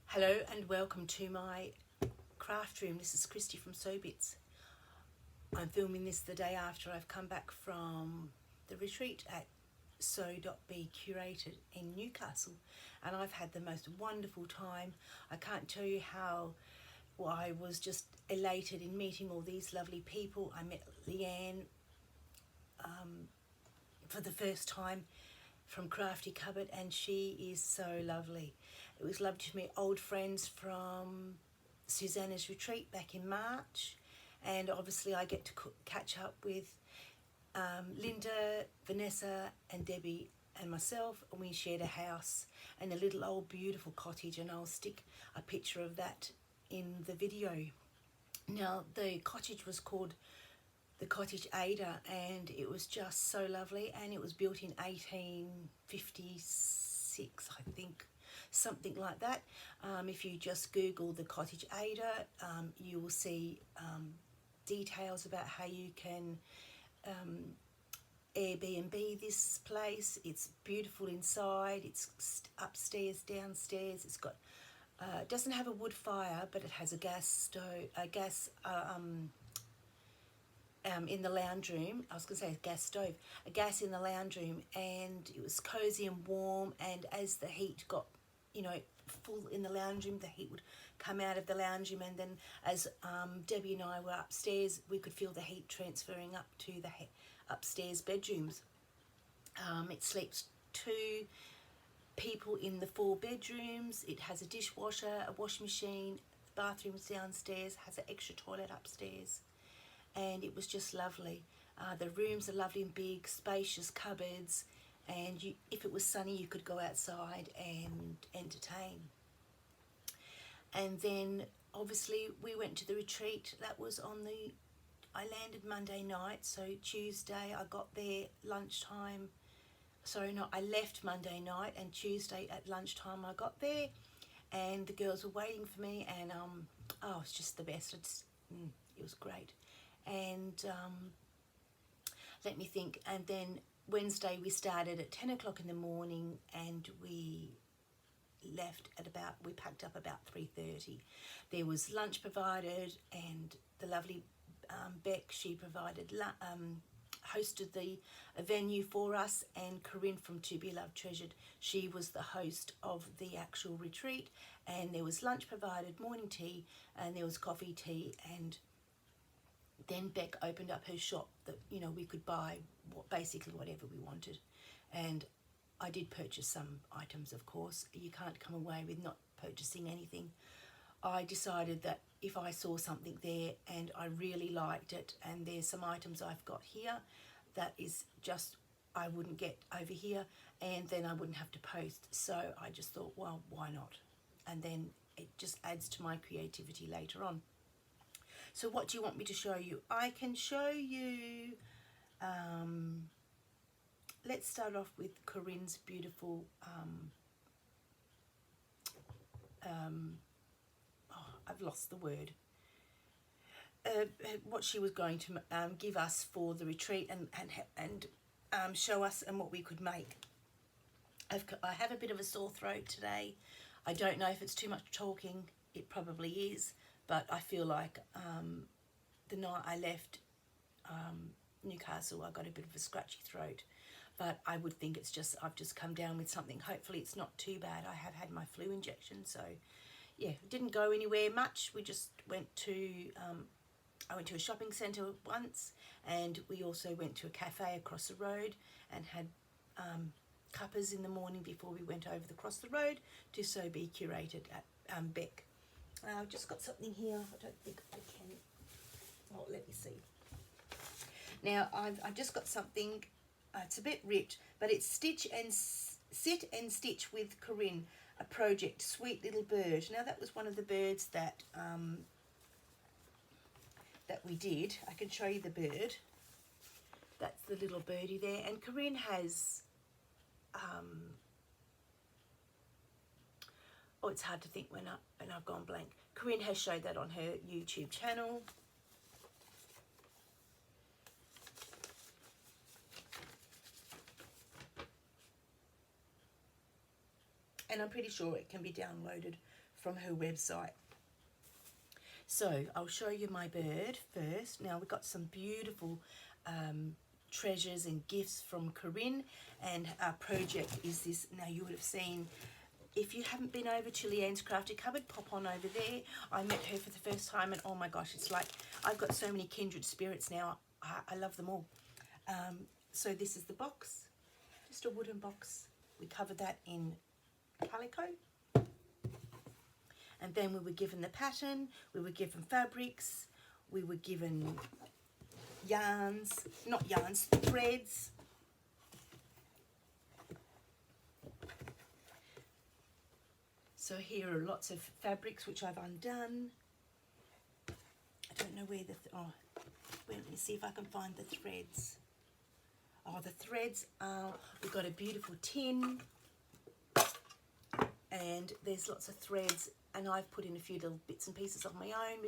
Hello and welcome to my craft room. This is Kristy from Sewbits. I'm filming this the day after I've come back from the retreat at sew.behome in Newcastle, and I've had the most wonderful time. I can't tell you how I was just elated in meeting all these lovely people. I met Leanne for the first time from Crafty Cupboard, and she is so lovely. It was lovely to meet old friends from Susanna's retreat back in March, and obviously I get to catch up with Linda, Vanessa and Debbie and myself, and we shared a house and a little old beautiful cottage, and I'll stick a picture of that in the video. Now the cottage was called the Cottage Ada, and it was just so lovely, and it was built in 1856, I think, something like that. If you just Google the Cottage Ada, you will see details about how you can Airbnb this place. It's beautiful inside. It's upstairs, downstairs. It's got it doesn't have a wood fire, but it has a gas stove, in the lounge room. I was going to say a gas stove, a gas in the lounge room, and it was cozy and warm. And as the heat got, full in the lounge room, the heat would come out of the lounge room, and then as Debbie and I were upstairs, we could feel the heat transferring up to the upstairs bedrooms. It sleeps 2 people in the 4 bedrooms. It has a dishwasher, a washing machine, the bathroom's downstairs, has an extra toilet upstairs. And it was just lovely. The rooms are lovely and big, spacious cupboards, and if it was sunny, you could go outside and entertain. And then obviously we went to the retreat. That was I landed Monday night, so Tuesday I got there lunchtime. I left Monday night, and Tuesday at lunchtime I got there, and the girls were waiting for me, and it's just the best. It was great. And let me think, and then Wednesday we started at 10 o'clock in the morning, and we packed up about 3:30. There was lunch provided, and the lovely Beck, she provided hosted the venue for us, and Corrine from To Be Loved Treasured, she was the host of the actual retreat, and there was lunch provided, morning tea, and there was coffee, tea, and then Beck opened up her shop that we could buy basically whatever we wanted. And I did purchase some items, of course. You can't come away with not purchasing anything. I decided that if I saw something there and I really liked it, and there's some items I've got here that is just I wouldn't get over here, and then I wouldn't have to post. So I just thought, well, why not? And then it just adds to my creativity later on. So what do you want me to show you? I can show you, let's start off with Corrine's beautiful, I've lost the word, what she was going to give us for the retreat, and show us and what we could make. I have a bit of a sore throat today. I don't know if it's too much talking. It probably is. But I feel like the night I left Newcastle, I got a bit of a scratchy throat. But I would think it's just, I've just come down with something. Hopefully it's not too bad. I have had my flu injection. So, yeah, didn't go anywhere much. We just went to, I went to a shopping centre once. And we also went to a cafe across the road and had cuppers in the morning before we went across the road to So Be Curated at Beck. I've just got something here. I don't think I can. Oh, let me see. Now I've just got something. It's a bit ripped, but it's Sit and Stitch with Corrine, a project. Sweet little bird. Now that was one of the birds that that we did. I can show you the bird. That's the little birdie there, and Corrine has. Oh, it's hard to think when I've gone blank. Corrine has showed that on her YouTube channel. And I'm pretty sure it can be downloaded from her website. So I'll show you my bird first. Now we've got some beautiful treasures and gifts from Corrine, and our project is this. Now you would have seen, if you haven't been over to Leanne's Crafty Cupboard, pop on over there. I met her for the first time, and oh my gosh, it's like I've got so many kindred spirits now. I love them all. So this is the box, just a wooden box. We covered that in calico. And then we were given the pattern, we were given fabrics, we were given yarns, not yarns, threads. So here are lots of fabrics which I've undone. I don't know where let me see if I can find the threads. Oh, the threads are, we've got a beautiful tin, and there's lots of threads, and I've put in a few little bits and pieces of my own.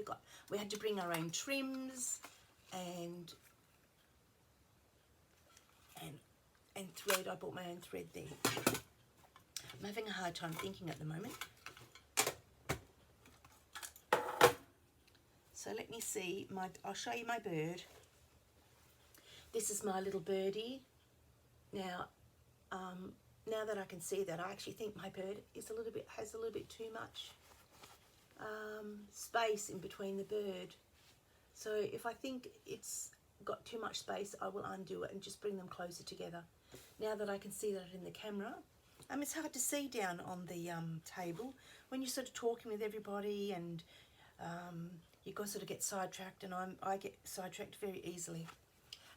We had to bring our own trims and thread. I bought my own thread there. I'm having a hard time thinking at the moment. So let me see, I'll show you my bird. This is my little birdie. Now, now that I can see that, I actually think my bird is has a little bit too much space in between the bird. So if I think it's got too much space, I will undo it and just bring them closer together. Now that I can see that in the camera, it's hard to see down on the table when you're sort of talking with everybody, and you sort of get sidetracked, and I get sidetracked very easily.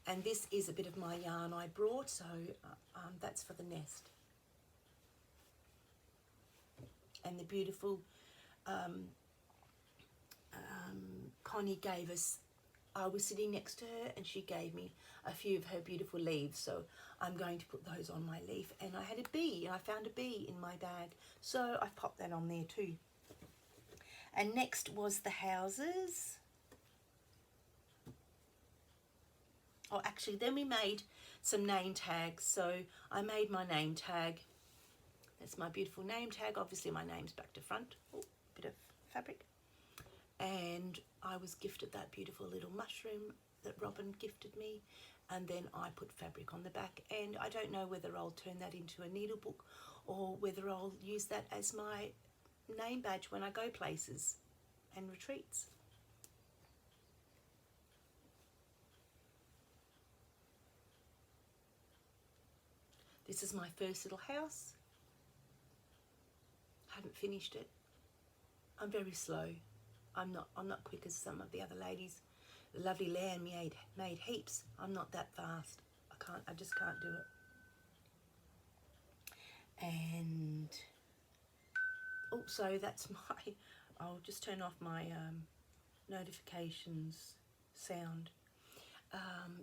And this is a bit of my yarn I brought, so that's for the nest. And the beautiful Connie gave us, I was sitting next to her and she gave me a few of her beautiful leaves, so I'm going to put those on my leaf. And I had a bee, and I found a bee in my bag, so I popped that on there too. And next was the houses. Oh, actually, then we made some name tags. So I made my name tag. That's my beautiful name tag. Obviously, my name's back to front. Oh, bit of fabric. And I was gifted that beautiful little mushroom that Robin gifted me. And then I put fabric on the back. And I don't know whether I'll turn that into a needle book or whether I'll use that as my name badge when I go places and retreats. This is my first little house. Haven't finished it. I'm very slow. I'm not quick as some of the other ladies. The lovely Leanne made heaps. I'm not that fast. I just can't do it. And also that's my, I'll just turn off my notifications sound.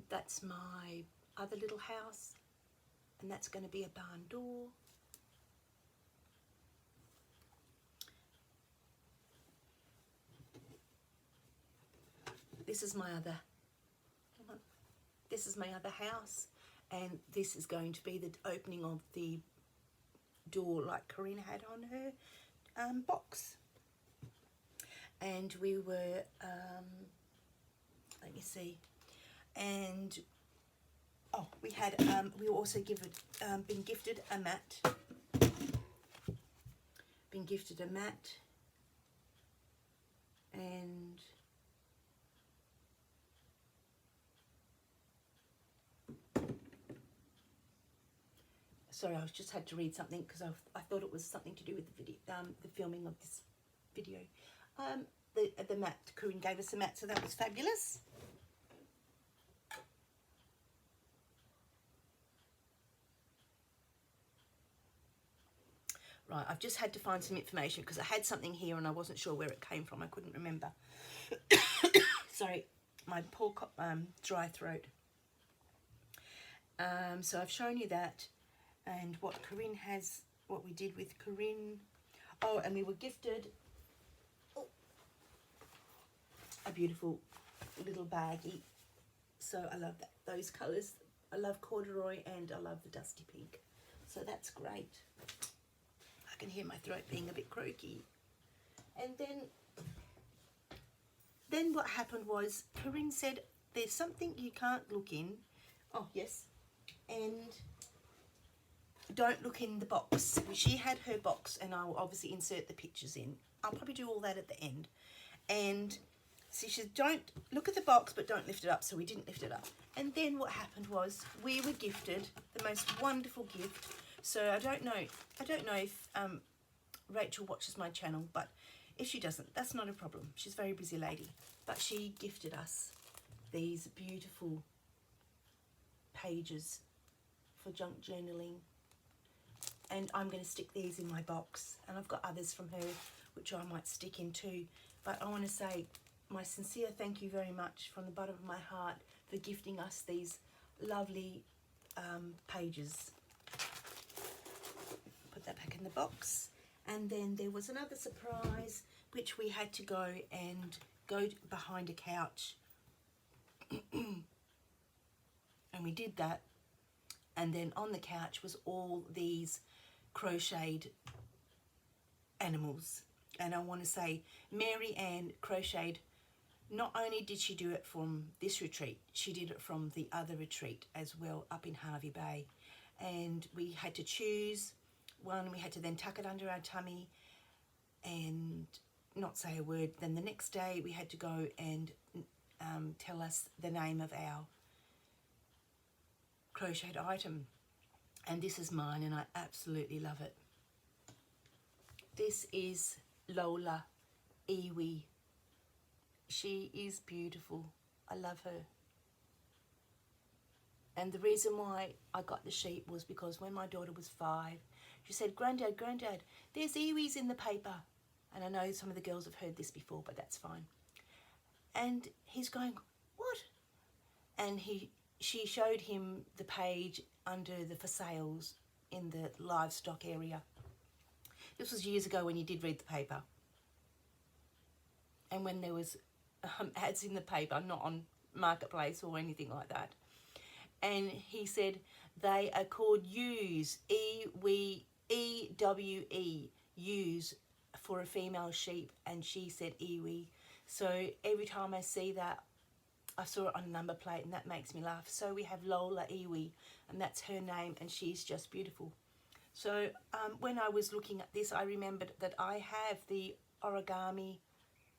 That's my other little house, and that's going to be a barn door. This is my other house, and this is going to be the opening of the door like Corrine had on her box. And we were let me see, and we had we were also been gifted a mat. And sorry, I just had to read something because I thought it was something to do with the video, the filming of this video. The mat, Corrine gave us a mat, so that was fabulous. Right, I've just had to find some information because I had something here and I wasn't sure where it came from. I couldn't remember. Sorry, my poor dry throat. So I've shown you that, and what Corrine has, what we did with Corrine. Oh, and we were gifted a beautiful little baggie. So I love those colours. I love corduroy and I love the dusty pink. So that's great. I can hear my throat being a bit croaky. And then what happened was Corrine said, there's something you can't look in. Oh, yes. And don't look in the box. She had her box, and I'll obviously insert the pictures in. I'll probably do all that at the end. And so she said, don't look at the box, but don't lift it up. So we didn't lift it up. And then what happened was we were gifted the most wonderful gift. So I don't know if Rachel watches my channel, but if she doesn't, that's not a problem. She's a very busy lady. But she gifted us these beautiful pages for junk journaling. And I'm going to stick these in my box. And I've got others from her, which I might stick in too. But I want to say my sincere thank you very much from the bottom of my heart for gifting us these lovely pages. Put that back in the box. And then there was another surprise, which we had to go behind a couch. And we did that. And then on the couch was all these crocheted animals. And I want to say Mary Ann crocheted. Not only did she do it from this retreat, she did it from the other retreat as well, up in Hervey Bay. And we had to choose one. We had to then tuck it under our tummy and not say a word. Then the next day we had to go and tell us the name of our crocheted item. And this is mine, and I absolutely love it. This is Lola Iwi. She is beautiful. I love her. And the reason why I got the sheep was because when my daughter was 5, she said, Granddad, there's iwis in the paper. And I know some of the girls have heard this before, but that's fine. And he's going, what? And she showed him the page under the for sales in the livestock area. This was years ago when you did read the paper. And when there was ads in the paper, not on Marketplace or anything like that. And he said, they are called ewes, E-W-E, ewes for a female sheep. And she said iwi. So every time I see that, I saw it on a number plate, and that makes me laugh. So we have Lola Iwi, and that's her name, and she's just beautiful. So when I was looking at this, I remembered that I have the origami.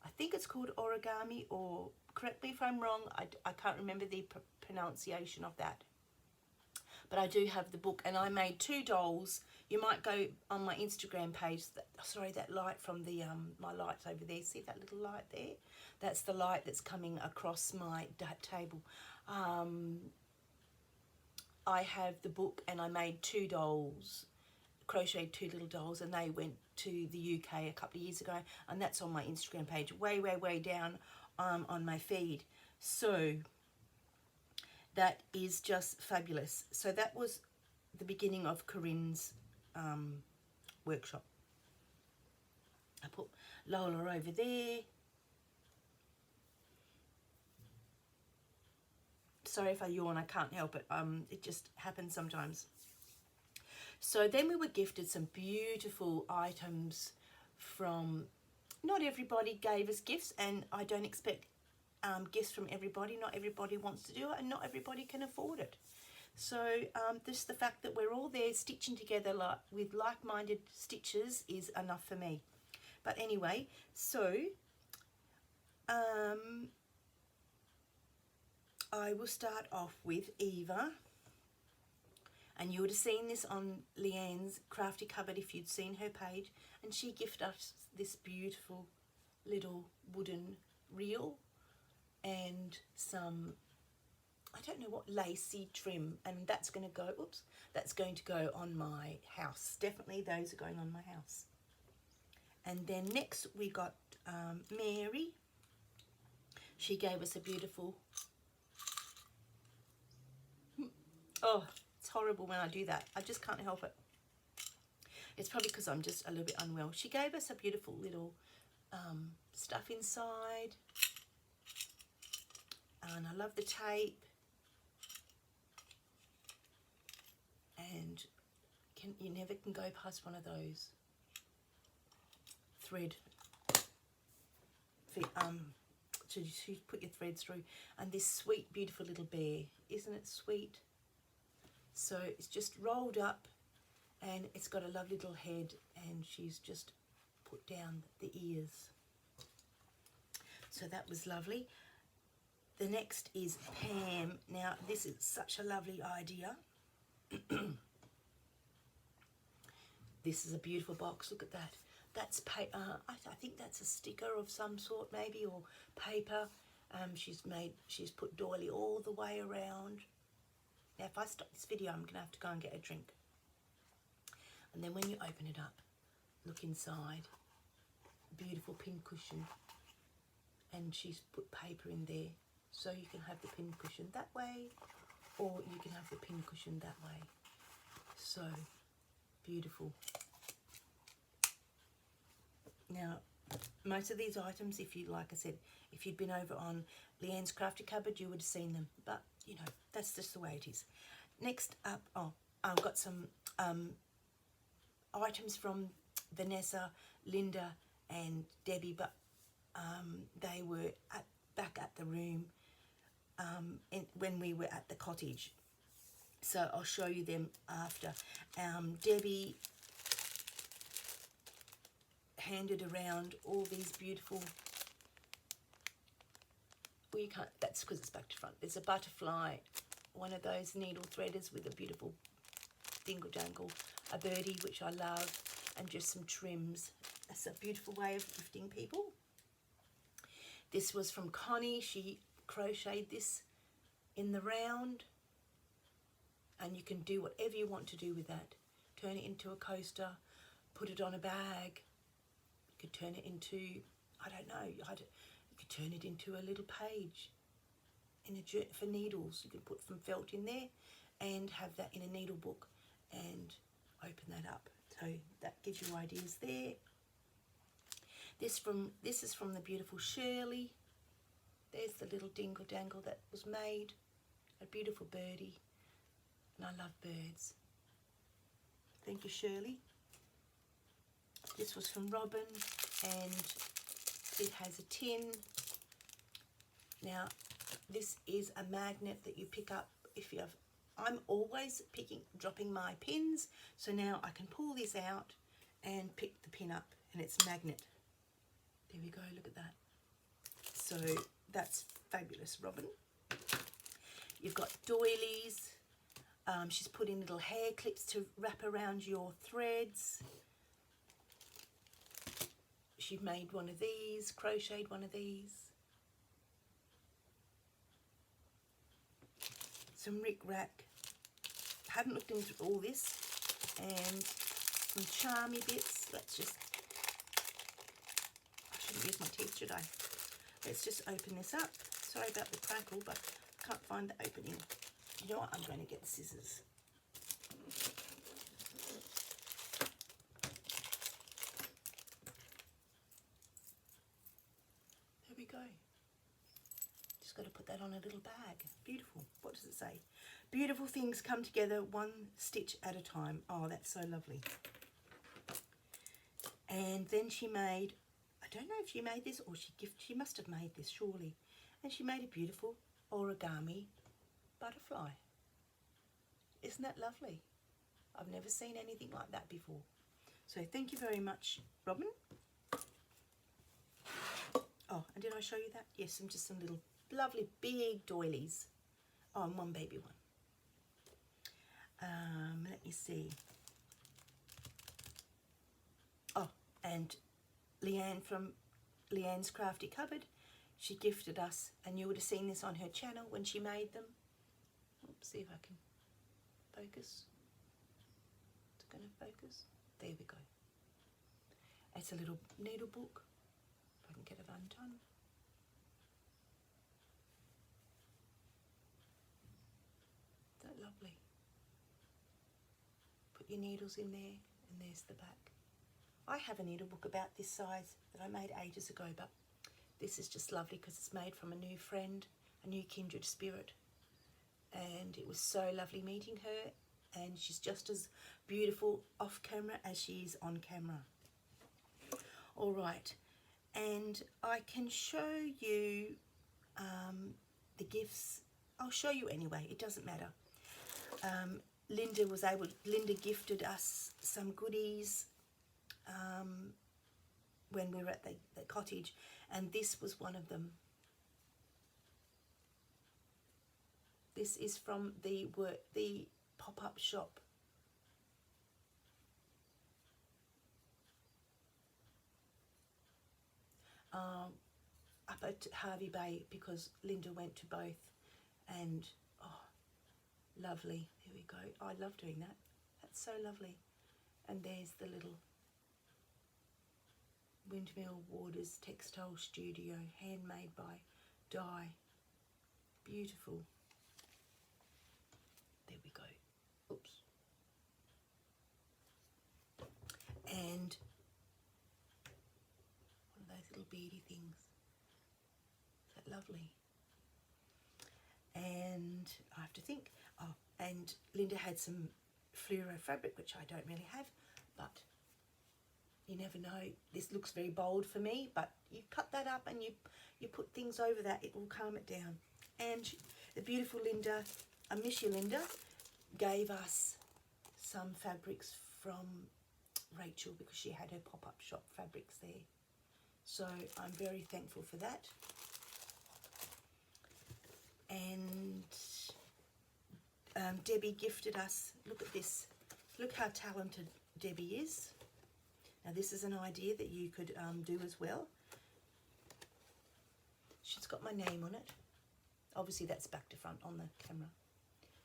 I think it's called origami, or correct me if I'm wrong. I can't remember the pronunciation of that. But I do have the book, and I made 2 dolls. You might go on my Instagram page. Sorry, that light from the my lights over there. See that little light there? That's the light that's coming across my table. I have the book, and I made 2 dolls, crocheted 2 little dolls, and they went to the UK a couple of years ago, and that's on my Instagram page, way down on my feed. So that is just fabulous. So that was the beginning of Corrine's workshop. I put Lola over there. Sorry if I yawn, I can't help it. It just happens sometimes. So then we were gifted some beautiful items from, not everybody gave us gifts, and I don't expect gifts from everybody. Not everybody wants to do it, and not everybody can afford it. So just the fact that we're all there stitching together with like-minded stitches is enough for me. But anyway, so I will start off with Eva. And you would have seen this on Leanne's Crafty Cupboard if you'd seen her page. And she gifted us this beautiful little wooden reel and some, I don't know what, lacy trim. And that's going to go, oops, that's going to go on my house. Definitely those are going on my house. And then next we got Mary. She gave us a beautiful, oh, it's horrible when I do that. I just can't help it. It's probably because I'm just a little bit unwell. She gave us a beautiful little stuff inside. And I love the tape. And you never can go past one of those. Thread. to put your threads through. And this sweet, beautiful little bear, isn't it sweet? So it's just rolled up, and it's got a lovely little head, and she's just put down the ears. So that was lovely. The next is Pam. Now this is such a lovely idea. This is a beautiful box. Look at that. That's I think that's a sticker of some sort, maybe, or paper. She's put doily all the way around. Now if I stop this video, I'm gonna have to go and get a drink. And then when you open it up, look inside. Beautiful pin cushion, and she's put paper in there, so you can have the pin cushion that way, or you can have the pin cushion that way. So beautiful. Now, most of these items, if you, like I said, if you'd been over on Leanne's Crafty Cupboard, you would have seen them. But, you know, that's just the way it is. Next up, I've got some items from Vanessa, Linda and Debbie, but they were back at the room when we were at the cottage. So I'll show you them after. Debbie handed around all these beautiful, well, you can't, that's because it's back to front. There's a butterfly, one of those needle threaders with a beautiful dingle dangle, a birdie, which I love, and just some trims. That's a beautiful way of gifting people. This was from Connie. She crocheted this in the round, and you can do whatever you want to do with that. Turn it into a coaster, put it on a bag. You could turn it into, I don't know, you could turn it into a little page for needles. You could put some felt in there and have that in a needle book and open that up. So that gives you ideas there. This is from the beautiful Shirley. There's the little dingle dangle that was made. A beautiful birdie. And I love birds. Thank you, Shirley. This was from Robin, and it has a tin. Now, this is a magnet that you pick up if you have. I'm always dropping my pins, so now I can pull this out and pick the pin up, and it's a magnet. There we go, look at that. So that's fabulous, Robin. You've got doilies. She's put in little hair clips to wrap around your threads. She made one of these, crocheted one of these. Some rick-rack. Haven't looked into all this. And some charmy bits. Let's just, I shouldn't use my teeth, should I? Let's just open this up. Sorry about the crackle, but I can't find the opening. You know what? I'm going to get scissors. There we go. Just got to put that on a little bag. Beautiful. What does it say? Beautiful things come together one stitch at a time. Oh, that's so lovely. And then she made, I don't know if she made this or she must have made this surely. And she made a beautiful origami butterfly. Isn't that lovely? I've never seen anything like that before. So thank you very much, Robin. Oh, and did I show you that? Yes, and just some little lovely big doilies. Oh, and one baby one. Let me see. Oh, and Leanne from Leanne's Crafty Cupboard, she gifted us, and you would have seen this on her channel when she made them. Let's see if I can focus. Is it going to focus? There we go. It's a little needle book. If I can get it undone. Isn't that lovely? Put your needles in there, and there's the back. I have a needle book about this size that I made ages ago, but this is just lovely because it's made from a new friend, a new kindred spirit. And it was so lovely meeting her, and she's just as beautiful off camera as she is on camera. All right, and I can show you the gifts. I'll show you anyway, it doesn't matter. Linda gifted us some goodies when we were at the cottage, and this was one of them. This is from the pop-up shop. Up at Hervey Bay, because Linda went to both, and oh, lovely. Here we go. I love doing that. That's so lovely. And there's the little Windmill Waters Textile Studio, handmade by Di. Beautiful. There we go. Oops. And one of those little beady things. Is that lovely? And I have to think. Oh, and Linda had some fluoro fabric, which I don't really have, but you never know. This looks very bold for me, but you cut that up and you put things over that, it will calm it down. And the beautiful Linda, I miss you, Linda, gave us some fabrics from Rachel, because she had her pop-up shop fabrics there. So I'm very thankful for that. And Debbie gifted us, look at this, look how talented Debbie is. Now this is an idea that you could do as well. She's got my name on it. Obviously that's back to front on the camera.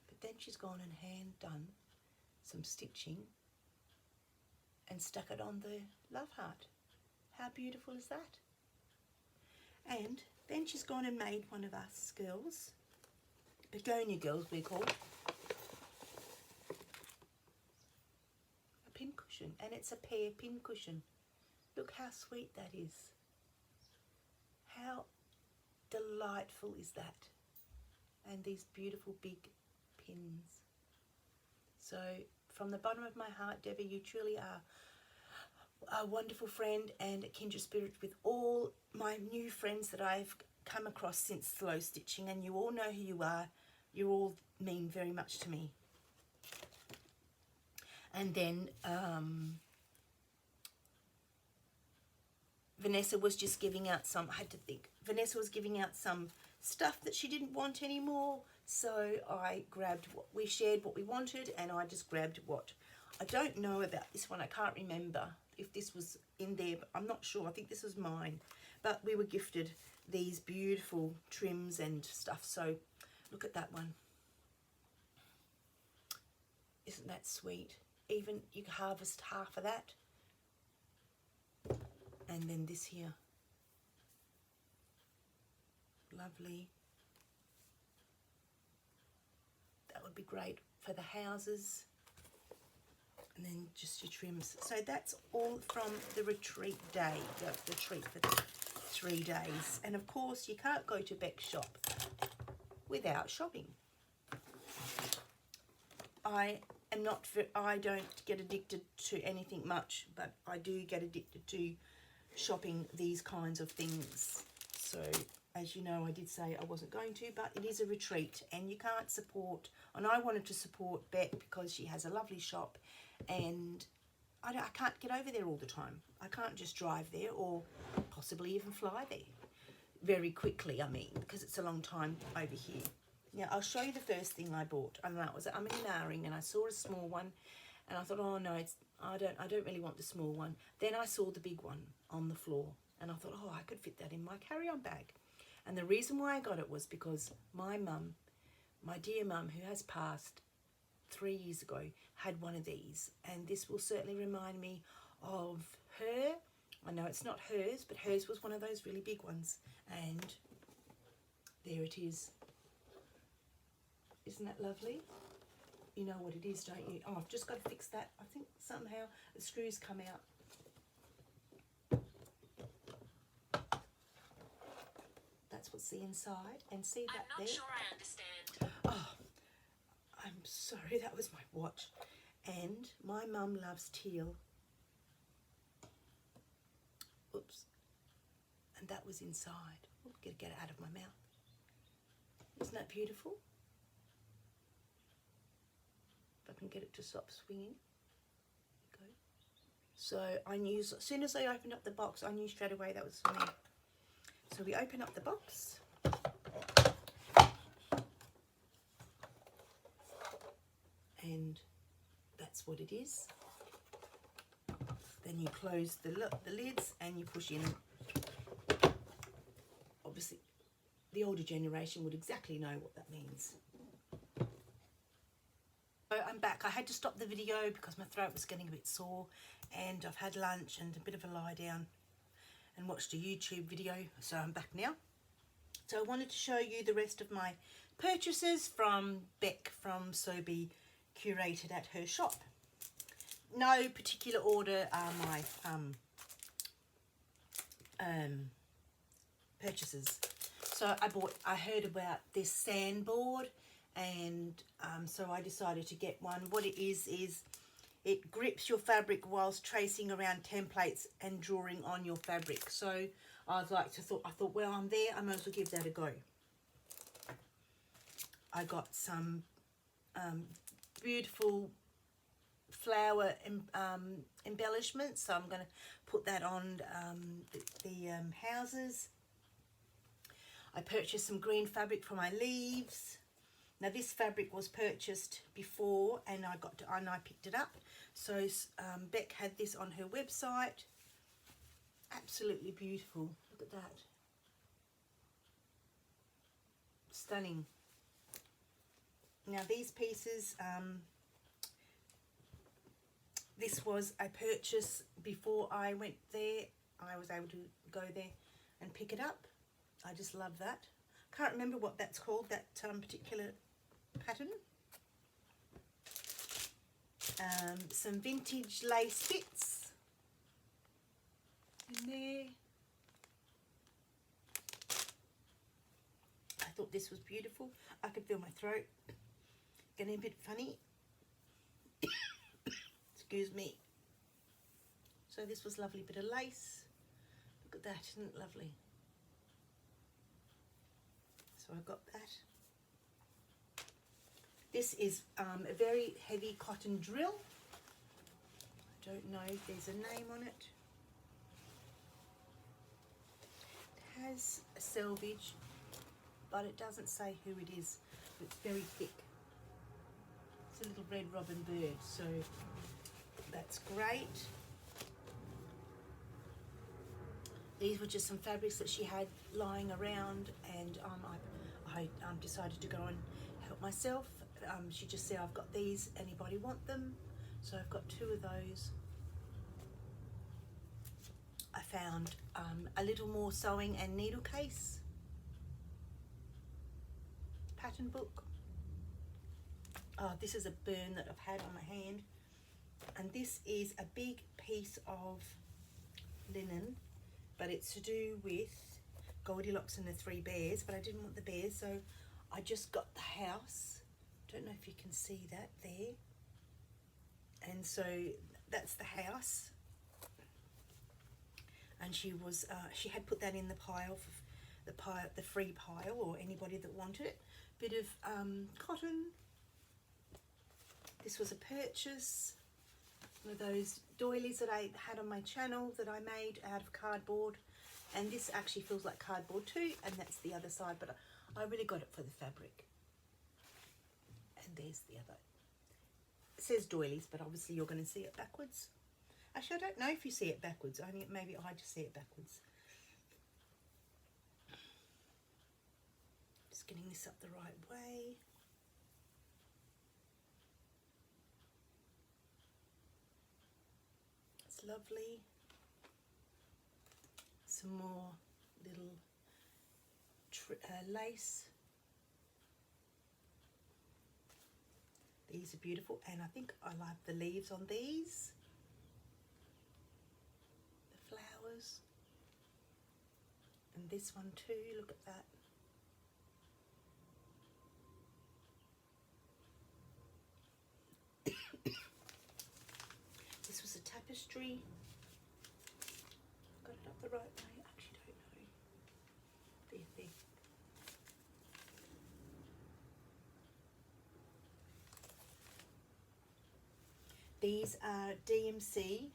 But then she's gone and hand done some stitching and stuck it on the love heart. How beautiful is that? And then she's gone and made one of us girls, begonia girls we're called, a pin cushion, and it's a pear pin cushion. Look how sweet that is. How delightful is that? And these beautiful big pins. So from the bottom of my heart, Debbie, you truly are a wonderful friend and a kindred spirit with all my new friends that I've come across since Slow Stitching, and you all know who you are. You all mean very much to me. And then Vanessa was just giving out some, I had to think, Vanessa was giving out some stuff that she didn't want anymore, so I grabbed what we shared, what we wanted, and I just grabbed what. I don't know about this one, I can't remember if this was in there, but I'm not sure. I think this was mine, but we were gifted these beautiful trims and stuff. So look at that one. Isn't that sweet? Even you can harvest half of that. And then this here, lovely. That would be great for the houses. And then just your trims. So that's all from the retreat day, the retreat for the 3 days. And of course you can't go to Beck's shop without shopping. I don't get addicted to anything much, but I do get addicted to shopping these kinds of things. So as you know, I did say I wasn't going to, but it is a retreat and you can't support, and I wanted to support Beck because she has a lovely shop, and I can't get over there all the time. I can't just drive there or possibly even fly there very quickly, I mean, because it's a long time over here. Now, I'll show you the first thing I bought, and that was, I'm in Naring, and I saw a small one, and I thought, oh no, I don't really want the small one. Then I saw the big one on the floor, and I thought, oh, I could fit that in my carry-on bag. And the reason why I got it was because my mum, my dear mum, who has passed 3 years ago, had one of these, and this will certainly remind me of her. I know it's not hers, but hers was one of those really big ones, and there it is. Isn't that lovely? You know what it is, don't you? Oh, I've just got to fix that. I think somehow the screws come out. That's what's the inside, and see that there? I'm not sure I understand. Oh, I'm sorry, that was my watch. And my mum loves teal. Oops. and that was inside. Oh, get it out of my mouth. Isn't that beautiful? If I can get it to stop swinging. Go. So I knew, as soon as I opened up the box, I knew straight away that was for me. So we open up the box. And that's what it is. Then you close the lids and you push in. Obviously, the older generation would exactly know what that means. So I'm back. I had to stop the video because my throat was getting a bit sore, and I've had lunch and a bit of a lie down and watched a YouTube video. So I'm back now. So I wanted to show you the rest of my purchases from Beck from Sewbits curated at her shop. No particular order are my purchases. So I heard about this sandboard, and so I decided to get one. What it is it grips your fabric whilst tracing around templates and drawing on your fabric. So I thought, well, I'm there, I might as well give that a go. I got some beautiful flower embellishments, so I'm going to put that on the houses. I purchased some green fabric for my leaves. Now this fabric was purchased before, and I picked it up. So Beck had this on her website. Absolutely beautiful. Look at that. Stunning. Now these pieces, this was a purchase before I went there. I was able to go there and pick it up. I just love that. Can't remember what that's called, that particular pattern. Some vintage lace bits in there. I thought this was beautiful. I could feel my throat getting a bit funny. Excuse me. So this was lovely bit of lace. Look at that, isn't it lovely? So I got that. This is a very heavy cotton drill. I don't know if there's a name on it. It has a selvage, but it doesn't say who it is. It's very thick. It's a little red robin bird, so that's great. These were just some fabrics that she had lying around, and I decided to go and help myself. She just said, I've got these, anybody want them? So I've got 2 of those. I found a little more sewing and needle case pattern book. Oh, this is a burn that I've had on my hand, and this is a big piece of linen, but it's to do with Goldilocks and the 3 bears, but I didn't want the bears, so I just got the house. Don't know if you can see that there. And so that's the house. And she had put that in the pile, the free pile, or anybody that wanted it. Bit of cotton. This was a purchase. One of those doilies that I had on my channel that I made out of cardboard. And this actually feels like cardboard too, and that's the other side, but I really got it for the fabric. And there's the other. It says doilies, but obviously you're going to see it backwards. Actually, I don't know if you see it backwards. Maybe I just see it backwards. Just getting this up the right way. It's lovely. Some more little lace. These are beautiful, and I think I like the leaves on these. The flowers. And this one too, look at that. This was a tapestry. Got it up the right way? I actually don't know. These are DMC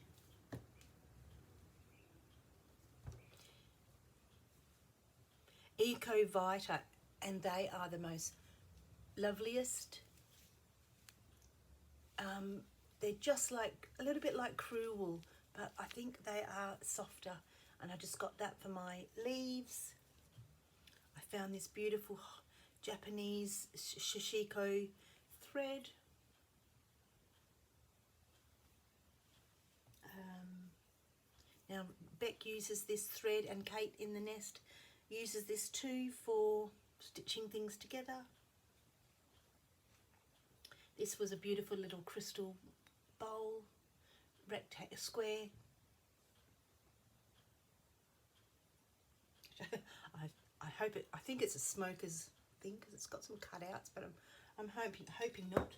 Eco Vita, and they are the most loveliest. They're just like a little bit like Cruel, but I think they are softer, and I just got that for my leaves. I found this beautiful Japanese shishiko thread. Now Beck uses this thread, and Kate in the nest uses this too for stitching things together. This was a beautiful little crystal bowl, rectangle, square. I hope it. I think it's a smoker's thing because it's got some cutouts, but I'm hoping not.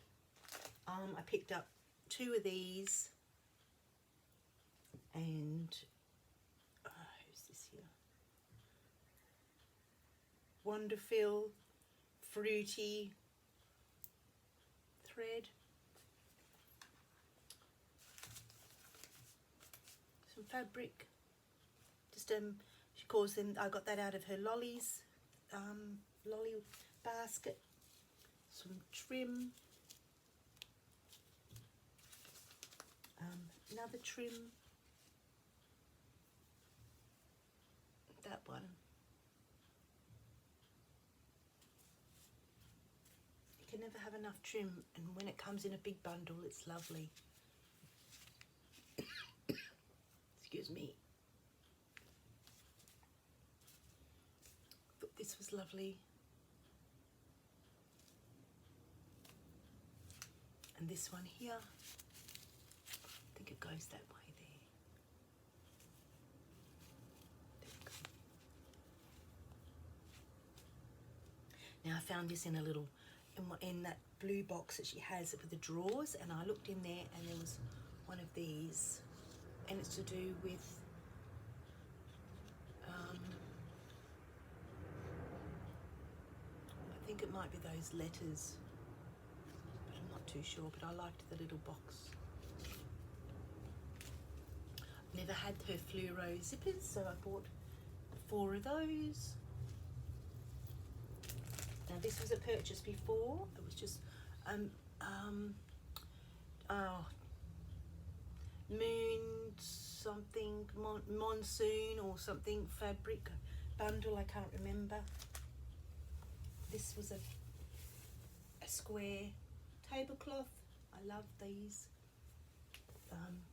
I picked up 2 of these, and who's this here? Wonderful fruity thread. Some fabric. Just she calls them. I got that out of her lollies, lolly basket. Some trim. Another trim. That one. You can never have enough trim, and when it comes in a big bundle, it's lovely. Excuse me. Thought this was lovely. And this one here, I think it goes that way there. Now I found this in a little, in that blue box that she has with the drawers, and I looked in there and there was one of these, and it's to do with I think it might be those letters, but I'm not too sure, but I liked the little box. Never had her fluoro zippers, so I bought 4 of those. Now this was a purchase before. It was just moon something, monsoon or something fabric bundle, I can't remember. This was a square tablecloth. I love these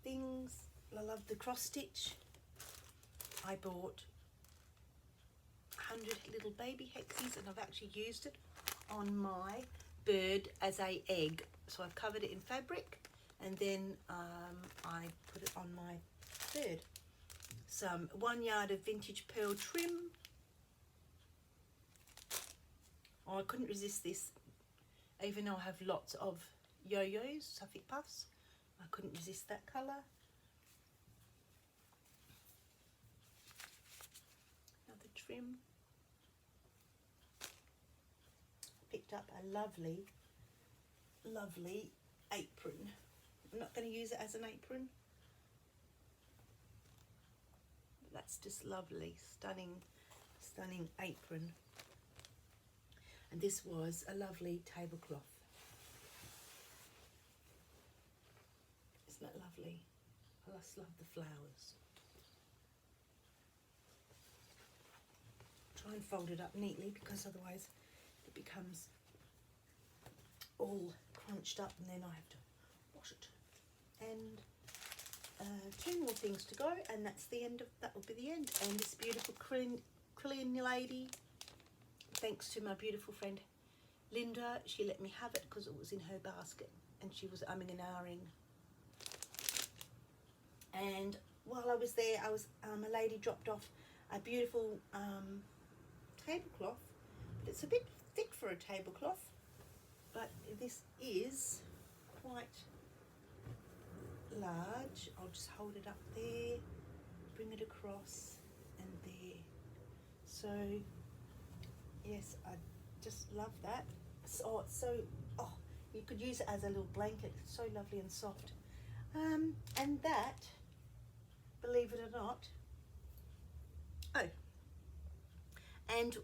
things. I love the cross stitch. I bought 100 little baby hexes, and I've actually used it on my bird as a egg. So I've covered it in fabric, and then I put it on my bird. Some 1 yard of vintage pearl trim. Oh, I couldn't resist this, even though I have lots of yo-yos, Suffolk puffs. I couldn't resist that colour. Another trim. Picked up a lovely, lovely apron. I'm not going to use it as an apron. But that's just lovely, stunning, stunning apron. And this was a lovely tablecloth. Isn't that lovely? I just love the flowers. Try and fold it up neatly, because otherwise it becomes all crunched up, and then I have to wash it. And 2 more things to go, and that's the end of that. Will be the end. And this beautiful Corrine lady, thanks to my beautiful friend Linda, she let me have it because it was in her basket, and she was umming and ahhing. And while I was there, I was a lady dropped off a beautiful tablecloth, but it's a bit thick for a tablecloth, but this is quite large. I'll just hold it up there, bring it across, and there. So yes, I just love that. So, you could use it as a little blanket. It's so lovely and soft. And that, believe it or not, and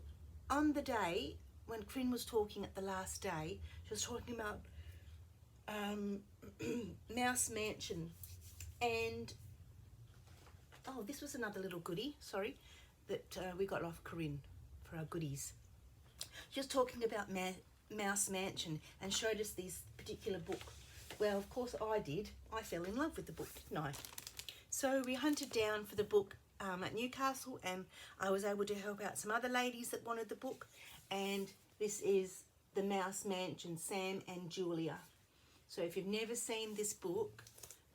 on the day when Corrine was talking at the last day, she was talking about Mouse Mansion, and this was another little goodie, sorry, that we got off Corrine for our goodies. She was talking about Mouse Mansion and showed us this particular book. Well, of course I did. I fell in love with the book, didn't I? So we hunted down for the book at Newcastle, and I was able to help out some other ladies that wanted the book. And this is the Mouse Mansion, Sam and Julia. So if you've never seen this book,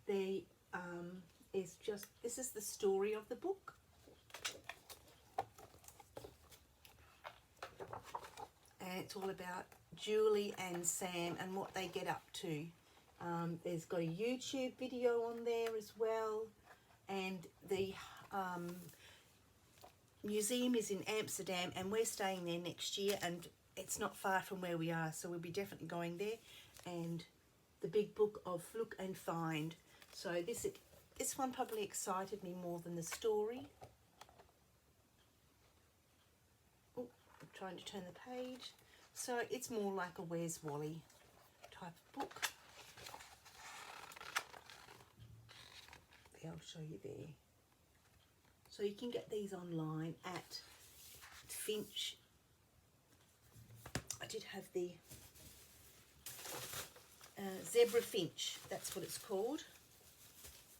this is the story of the book. And it's all about Julie and Sam and what they get up to. There's got a YouTube video on there as well, and the museum is in Amsterdam, and we're staying there next year, and it's not far from where we are, so we'll be definitely going there. And the big book of Look and Find. So this one probably excited me more than the story. Oh, I'm trying to turn the page. So it's more like a Where's Wally type of book. I'll show you there. So you can get these online at Finch. I did have the Zebra Finch, that's what it's called.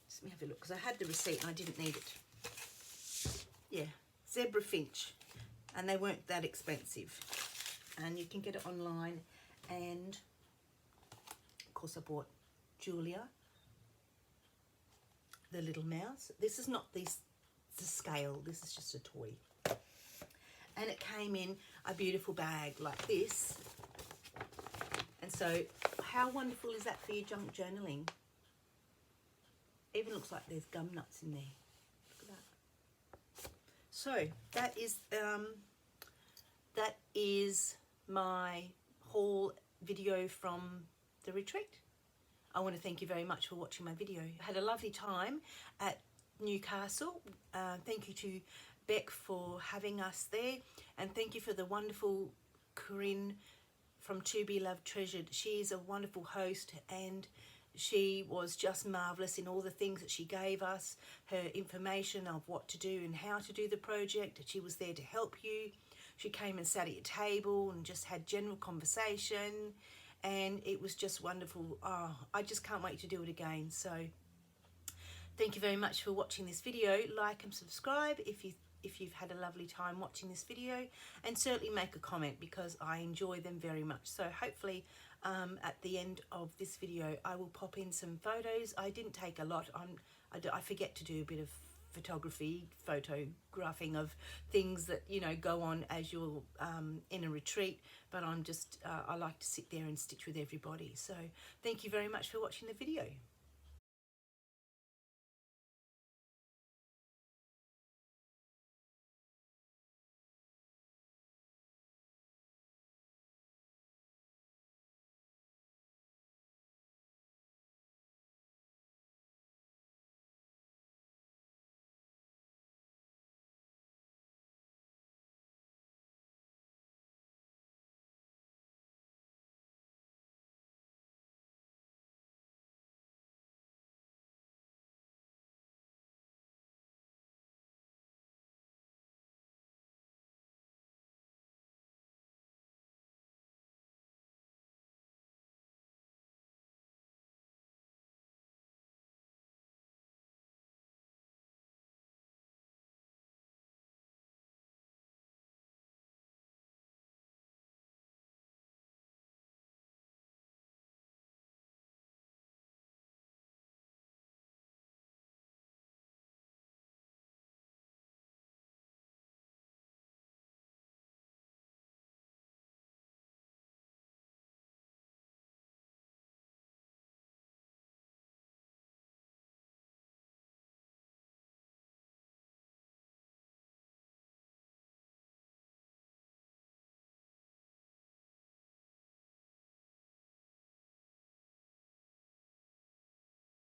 Let me have a look, because I had the receipt and I didn't need it. Yeah, Zebra Finch, and they weren't that expensive. And you can get it online, and of course I bought Julia, the little mouse. This is not the scale, this is just a toy. And it came in a beautiful bag like this. And so how wonderful is that for your junk journaling? Even looks like there's gum nuts in there. Look at that. So that is my haul video from the retreat. I want to thank you very much for watching my video. I had a lovely time at Newcastle. Thank you to Beck for having us there, and thank you for the wonderful Corrine from To Be Loved Treasured. She's a wonderful host, and she was just marvellous in all the things that she gave us, her information of what to do and how to do the project. She was there to help you. She came and sat at your table and just had general conversation, and it was just wonderful. Oh, I just can't wait to do it again. So thank you very much for watching this video. Like and subscribe if you've had a lovely time watching this video, and certainly make a comment because I enjoy them very much. So hopefully at the end of this video I will pop in some photos. I didn't take a lot. I forget to do a bit of photographing of things that, you know, go on as you're in a retreat, but I like to sit there and stitch with everybody. So thank you very much for watching the video.